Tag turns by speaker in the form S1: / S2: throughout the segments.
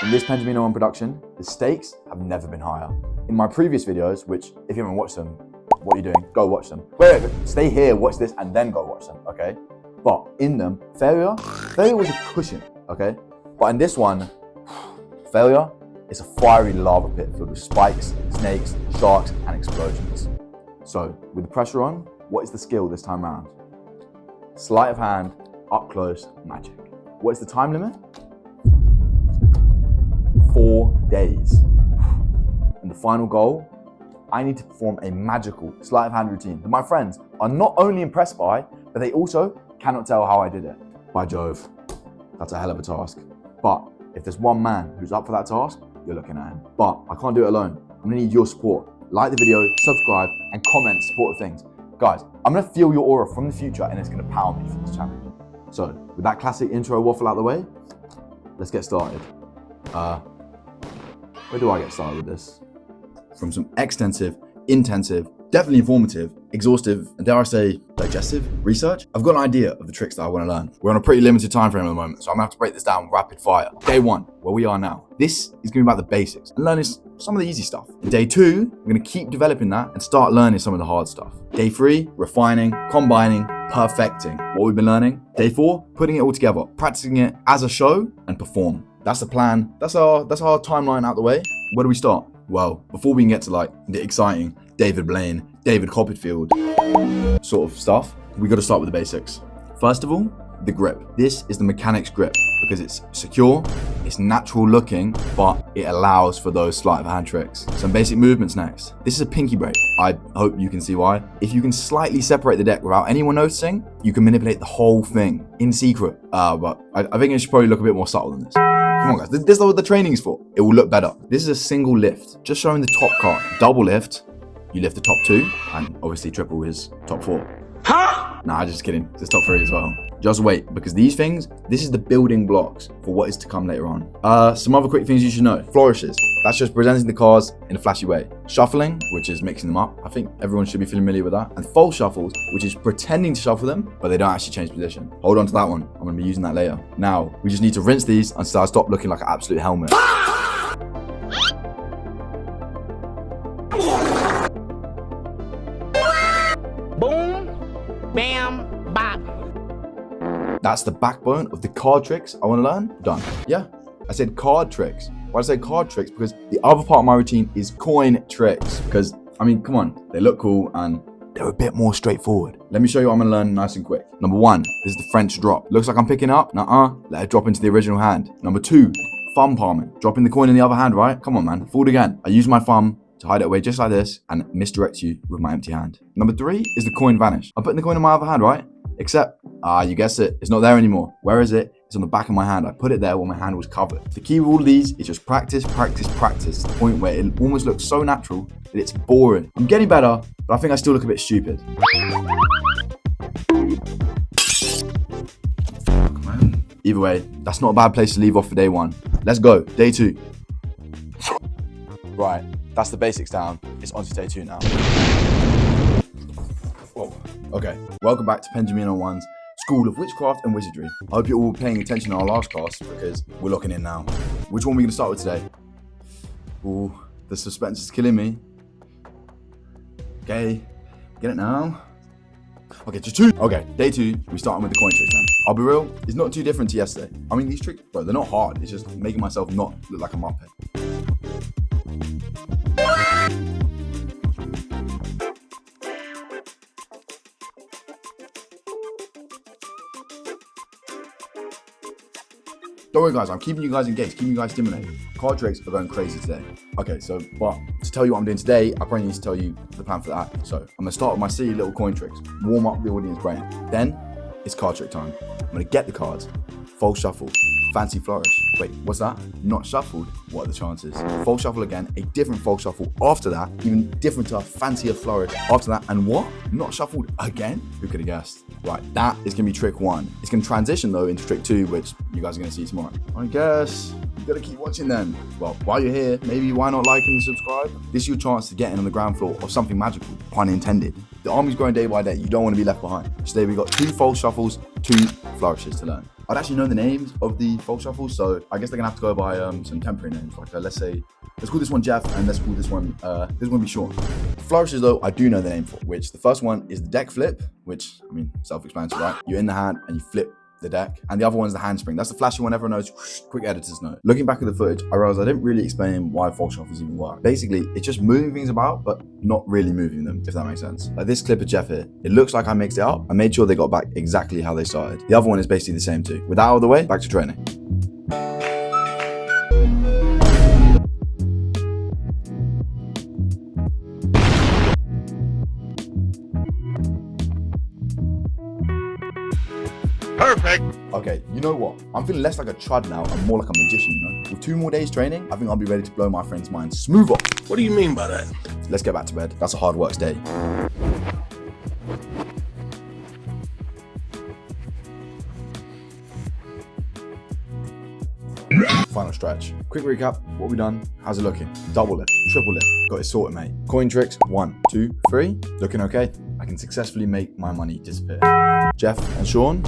S1: In this Benjamin on production, the stakes have never been higher. In my previous videos, which if you haven't watched them, what are you doing? Go watch them. Wait, stay here, watch this, and then go watch them, okay? But in them, failure was a cushion, okay? But in this one, failure is a fiery lava pit filled with spikes, snakes, sharks, and explosions. So, with the pressure on, what is the skill this time around? Sleight of hand, up close, magic. What is the time limit? 4 days. And the final goal, I need to perform a magical sleight of hand routine that my friends are not only impressed by, but they also cannot tell how I did it. By Jove, that's a hell of a task. But if there's one man who's up for that task, you're looking at him. But I can't do it alone. I'm gonna need your support. Like the video, subscribe, and comment supportive things. Guys, I'm gonna feel your aura from the future and it's gonna power me for this challenge. So, with that classic intro waffle out the way, let's get started. Where do I get started with this? From some extensive, intensive, definitely informative, exhaustive, and dare I say, digestive research, I've got an idea of the tricks that I want to learn. We're on a pretty limited time frame at the moment, so I'm gonna have to break this down rapid fire. Day 1, where we are now. This is gonna be about the basics and learning some of the easy stuff. In day 2, we're gonna keep developing that and start learning some of the hard stuff. Day 3, refining, combining, perfecting what we've been learning. Day 4, putting it all together, practicing it as a show and perform. That's the plan. That's our timeline out the way. Where do we start? Well, before we can get to like the exciting David Blaine, David Copperfield sort of stuff, we got to start with the basics. First of all, the grip. This is the mechanics grip because it's secure, it's natural looking, but it allows for those sleight of hand tricks. Some basic movements next. This is a pinky break. I hope you can see why. If you can slightly separate the deck without anyone noticing, you can manipulate the whole thing in secret. But I think it should probably look a bit more subtle than this. Come on guys, this is what the training is for. It will look better. This is a single lift, just showing the top card. Double lift, you lift the top 2, and obviously triple is top 4. Huh? Nah, just kidding. It's top 3 as well. Just wait, because these things, this is the building blocks for what is to come later on. Some other quick things you should know. Flourishes. That's just presenting the cards in a flashy way. Shuffling, which is mixing them up. I think everyone should be familiar with that. And false shuffles, which is pretending to shuffle them, but they don't actually change position. Hold on to that one. I'm going to be using that later. Now, we just need to rinse these until I stop looking like an absolute helmet.
S2: Boom, bam, bop.
S1: That's the backbone of the card tricks I want to learn. Done. Yeah, I said card tricks. Why did I say card tricks? Because the other part of my routine is coin tricks. Because, I mean, come on, they look cool and they're a bit more straightforward. Let me show you what I'm gonna learn nice and quick. Number 1, this is the French drop. Looks like I'm picking up. Nuh-uh, let it drop into the original hand. Number 2, thumb palming. Dropping the coin in the other hand, right? Come on, man, fooled again. I use my thumb to hide it away just like this and misdirect you with my empty hand. Number 3 is the coin vanish. I'm putting the coin in my other hand, right? Except, you guessed it, it's not there anymore. Where is it? It's on the back of my hand. I put it there when my hand was covered. The key with all of these is just practice, practice, practice to the point where it almost looks so natural that it's boring. I'm getting better, but I think I still look a bit stupid. Man. Either way, that's not a bad place to leave off for day 1. Let's go, day 2. Right, that's the basics down. It's on to day 2 now. Whoa. Okay, welcome back to Benjamin on One's School of Witchcraft and Wizardry. I hope you're all paying attention to our last class because we're locking in now. Which one are we gonna start with today? Ooh, the suspense is killing me. Okay, get it now. Okay, just 2. Okay, day 2, we're starting with the coin tricks then. I'll be real, it's not too different to yesterday. I mean, these tricks, bro, they're not hard. It's just making myself not look like a muppet. Don't worry guys, I'm keeping you guys engaged, keeping you guys stimulated. Card tricks are going crazy today. Okay, so, but to tell you what I'm doing today, I probably need to tell you the plan for that. So, I'm gonna start with my silly little coin tricks, warm up the audience brain. Then, it's card trick time. I'm gonna get the cards, false shuffle, fancy flourish. Wait, what's that? Not shuffled? What are the chances? False shuffle again, a different false shuffle after that, even different to a fancier flourish after that, and what? Not shuffled again? Who could have guessed? Right, that is gonna be trick 1. It's gonna transition though into trick 2, which you guys are gonna see tomorrow. I guess You gotta keep watching then. Well, while you're here, maybe why not like and subscribe? This is your chance to get in on the ground floor of something magical, pun intended. The army's growing day by day. You don't want to be left behind. Today we got 2 false shuffles, 2 flourishes to learn. I'd actually know the names of the false shuffles, so I guess they're gonna have to go by some temporary names. Like let's call this one Jeff, and let's call this one be Sean. Flourishes though, I do know the name for, which the first one is the deck flip, which, I mean, self-explanatory, right? You're in the hand and you flip the deck, and the other one's the handspring. That's the flashy one everyone knows. Quick editor's note. Looking back at the footage, I realized I didn't really explain why false shuffles even work. Basically, it's just moving things about, but not really moving them, if that makes sense. Like this clip of Jeff here, it looks like I mixed it up. I made sure they got back exactly how they started. The other one is basically the same too. With that out of the way, back to training.
S2: Perfect.
S1: Okay, you know what? I'm feeling less like a chud now and more like a magician, you know? With 2 more days training, I think I'll be ready to blow my friend's mind smooth off.
S2: What do you mean by that?
S1: Let's get back to bed. That's a hard work day. Final stretch. Quick recap, what we done? How's it looking? Double lift, triple lift, got it sorted, mate. Coin tricks, 1, 2, 3. Looking okay. I can successfully make my money disappear. Jeff and Sean,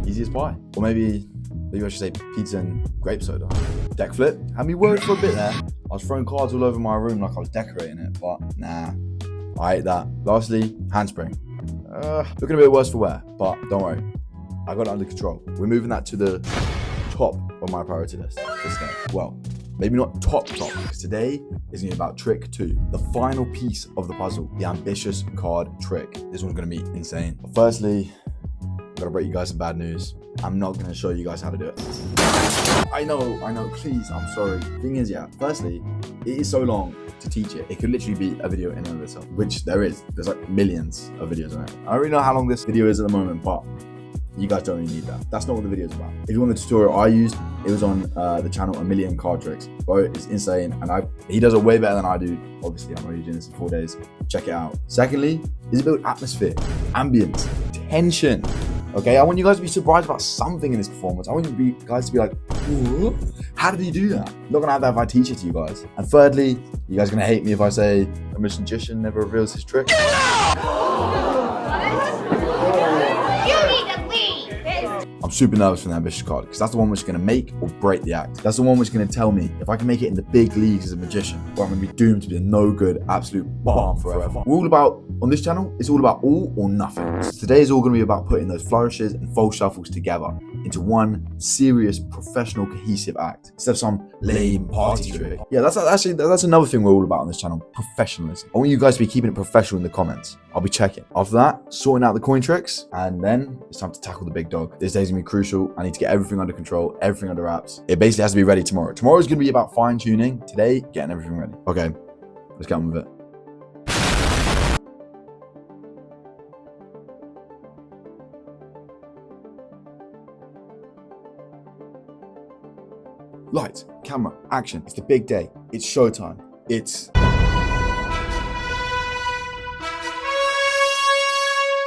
S1: easy as pie. Or maybe I should say pizza and grape soda. Deck flip, had me worried for a bit there. I was throwing cards all over my room like I was decorating it, but nah, I ate that. Lastly, handspring. Looking a bit worse for wear, but don't worry, I got it under control. We're moving that to the top of my priority list for today. Well, maybe not top, because today is gonna be about trick 2, the final piece of the puzzle, the ambitious card trick. This one's gonna be insane. But firstly, I'm gonna break you guys some bad news. I'm not gonna show you guys how to do it. I know, please, I'm sorry. Thing is, yeah, firstly, it is so long to teach it. It could literally be a video in and of itself, which there is. There's like millions of videos on it. I don't really know how long this video is at the moment, but you guys don't really need that. That's not what the video is about. If you want the tutorial I used, it was on the channel A Million Card Tricks. Bro, it's insane, and he does it way better than I do. Obviously, I'm already doing this in 4 days. Check it out. Secondly, is build atmosphere, ambience, tension. Okay, I want you guys to be surprised about something in this performance. I want you guys to be like, what? How did he do that? I'm not gonna have that if I teach it to you guys. And thirdly, you guys are gonna hate me if I say a magician never reveals his trick. I'm super nervous for the ambitious card because that's the one which is going to make or break the act. That's the one which is going to tell me if I can make it in the big leagues as a magician, or I'm going to be doomed to be a no good, absolute bomb forever. We're all about, on this channel, it's all about all or nothing. So today is all going to be about putting those flourishes and false shuffles together into one serious, professional, cohesive act instead of some lame party trick. Yeah, that's another thing we're all about on this channel, professionalism. I want you guys to be keeping it professional in the comments. I'll be checking. After that, sorting out the coin tricks, and then it's time to tackle the big dog. This day's gonna be crucial. I need to get everything under control, everything under wraps. It basically has to be ready tomorrow. Tomorrow's gonna be about fine tuning. Today, getting everything ready. Okay, let's get on with it. Lights, camera, action. It's the big day. It's showtime.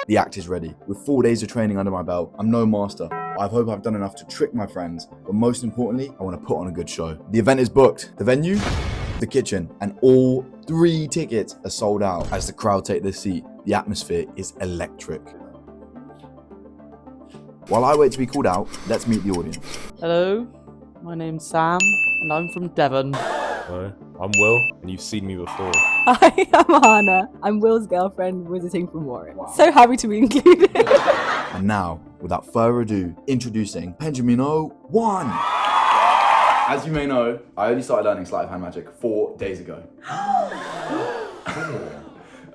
S1: The act is ready. With 4 days of training under my belt, I'm no master. I hope I've done enough to trick my friends, but most importantly, I want to put on a good show. The event is booked. The venue, the kitchen, and all 3 tickets are sold out as the crowd take their seat. The atmosphere is electric. While I wait to be called out, let's meet the audience.
S3: Hello, my name's Sam, and I'm from Devon.
S4: Hello, I'm Will, and you've seen me before.
S5: Hi, I'm Hannah. I'm Will's girlfriend visiting from Warren. Wow. So happy to be included.
S1: And now, without further ado, introducing Benjamino 1. As you may know, I only started learning sleight of hand magic 4 days ago.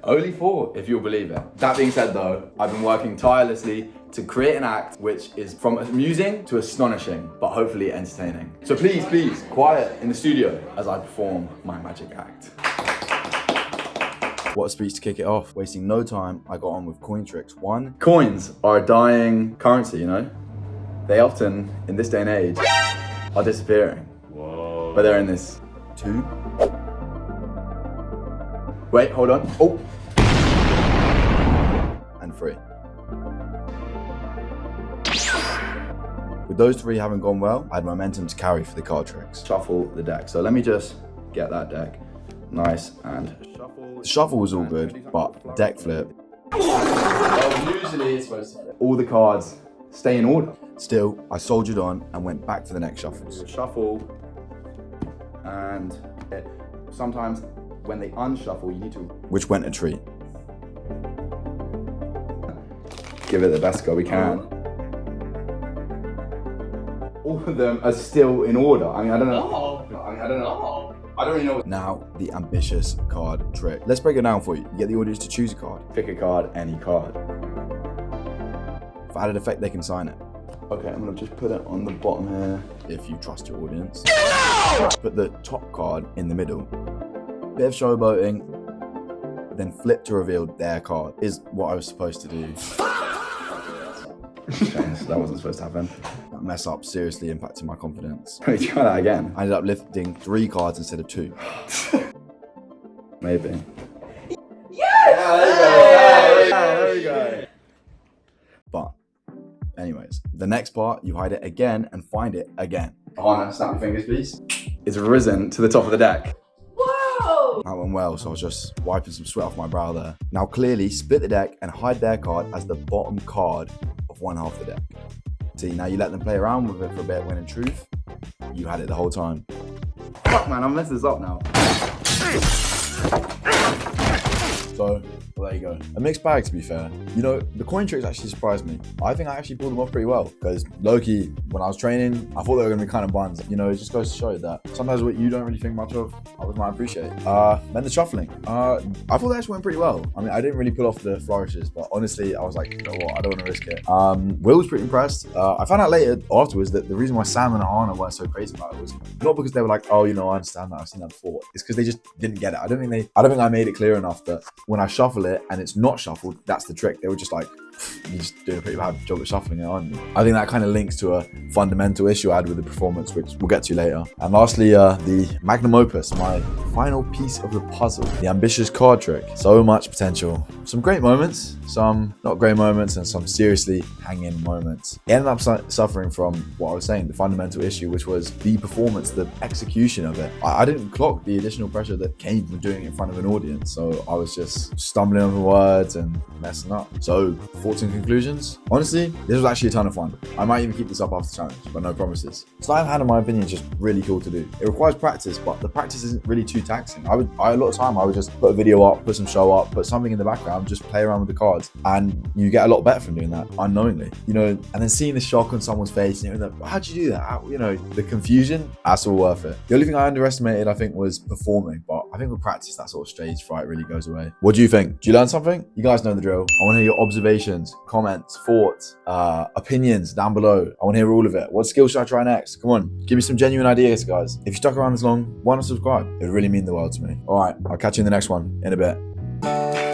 S1: Only 4, if you'll believe it. That being said though, I've been working tirelessly to create an act which is from amusing to astonishing, but hopefully entertaining. So please, quiet in the studio as I perform my magic act. What a speech to kick it off. Wasting no time, I got on with coin tricks 1. Coins are a dying currency, you know? They often, in this day and age, are disappearing.
S4: Whoa.
S1: But they're in this 2. Wait, hold on. Oh. And 3. With those 3 having gone well, I had momentum to carry for the card tricks. Shuffle the deck. So let me just get that deck nice and shuffle. The shuffle was all good, but deck flip. Well, usually it's supposed to flip. All the cards stay in order. Still, I soldiered on and went back for the next shuffles. Shuffle, and sometimes when they unshuffle, you need to... Which went a treat. Give it the best go we can. All of them are still in order. I mean, I don't know. I don't know. I don't really know. Now, the ambitious card trick. Let's break it down for you. You get the audience to choose a card. Pick a card, any card. For added effect, they can sign it. Okay, I'm gonna just put it on the bottom here, if you trust your audience. No! Put the top card in the middle. Bit of showboating, then flip to reveal their card, is what I was supposed to do. Okay, so that wasn't supposed to happen. That mess up seriously impacted my confidence. Let me try that again. I ended up lifting 3 cards instead of 2. Maybe. Yes! Yeah, there we go. But, anyways, the next part, you hide it again and find it again. Hannah, snap your fingers, please. It's risen to the top of the deck. Whoa! That went well, so I was just wiping some sweat off my brow there. Now, clearly, split the deck and hide their card as the bottom card of one half of the deck. See, now you let them play around with it for a bit, when in truth, you had it the whole time. Fuck, man, I'm messing this up now. So, well, there you go. A mixed bag, to be fair. You know, the coin tricks actually surprised me. I think I actually pulled them off pretty well. Because, low-key, when I was training, I thought they were going to be kind of buns. You know, it just goes to show that sometimes what you don't really think much of, others might appreciate. Then the shuffling. I thought that actually went pretty well. I mean, I didn't really pull off the flourishes, but honestly, I was like, you know what, I don't want to risk it. Will was pretty impressed. I found out later, afterwards, that the reason why Sam and Ahana weren't so crazy about it was not because they were like, oh, you know, I understand that, I've seen that before. It's because they just didn't get it. I don't think I made it clear enough that when I shuffle it and it's not shuffled, that's the trick. They were just like, you're just doing a pretty bad job at shuffling it, aren't you? I think that kind of links to a fundamental issue I had with the performance, which we'll get to later. And lastly, the magnum opus, my final piece of the puzzle, the ambitious card trick. So much potential. Some great moments, some not great moments, and some seriously hanging moments. It ended up suffering from what I was saying, the fundamental issue, which was the performance, the execution of it. I didn't clock the additional pressure that came from doing it in front of an audience, so I was just stumbling over words and messing up. So, thoughts and conclusions? Honestly, this was actually a ton of fun. I might even keep this up after the challenge, but no promises. Sleight of hand, in my opinion, is just really cool to do. It requires practice, but the practice isn't really too taxing. A lot of time, I would just put a video up, put some show up, put something in the background, just play around with the cards, and you get a lot better from doing that unknowingly, you know. And then seeing the shock on someone's face, and you're like, how'd you do that? You know, the confusion, that's all worth it. The only thing I underestimated, I think, was performing, but I think with practice, that sort of stage fright really goes away. What do you think? Do you learn something? You guys know the drill. I want to hear your observations, comments, thoughts, opinions down below. I want to hear all of it. What skill should I try next? Come on, give me some genuine ideas, guys. If you stuck around this long, why not subscribe? It would really mean the world to me. All right, I'll catch you in the next one in a bit.